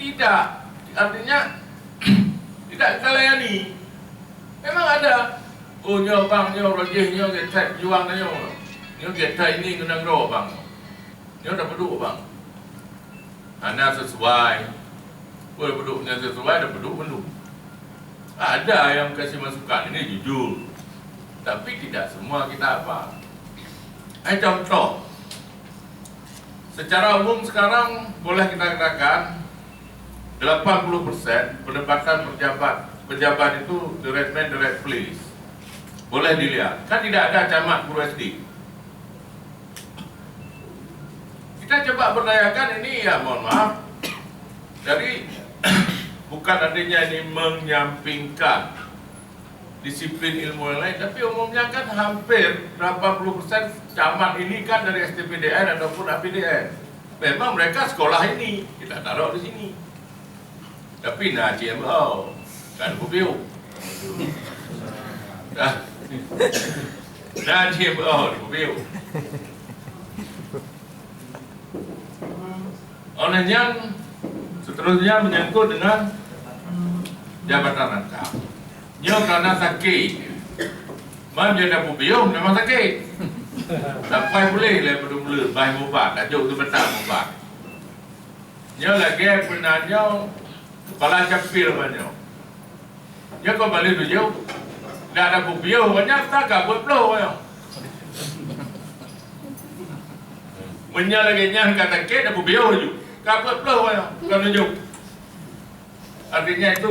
Tidak, artinya tidak kita layani. Memang ada. Oh nyo bang, nyo rojih, nyo getek juang nyo getek ini kena ro bang. Nyo dah peduk bang. Anda sesuai. Boleh peduknya sesuai, dah peduk penuh. Ada yang kasih masukan ini jujur. Tapi tidak semua kita apa. Contoh. Secara umum sekarang boleh kita katakan 80% pendapatan pejabat itu direct man, direct police. Boleh dilihat. Kan tidak ada camat guru SD. Kita coba berdayakan ini ya mohon maaf. Dari bukan adanya ini menyampingkan disiplin ilmu yang lain, tapi umumnya kan hampir berapa puluh persen camat ini kan dari STPDN ataupun APDN. Memang mereka sekolah ini kita taruh di sini. Tapi nah CMO kan bubiu. Nah CMO bubiu. Olehnya seterusnya menyangkut dengan jabatan rangkap. Nyo karena sakit, mam jadi bubiu memang sakit. Sampai boleh le berdua bayi mubat, ajuk tu betul mubat. Nyo lagi pernah nyo kepala capil banyak. Nyo kau balik tu jauh, dah ada bubiu banyak tak kabut peluh banyak. Menyo lagi nyang kata ke ada bubiu je, kabut peluh banyak. Kalau jauh, artinya itu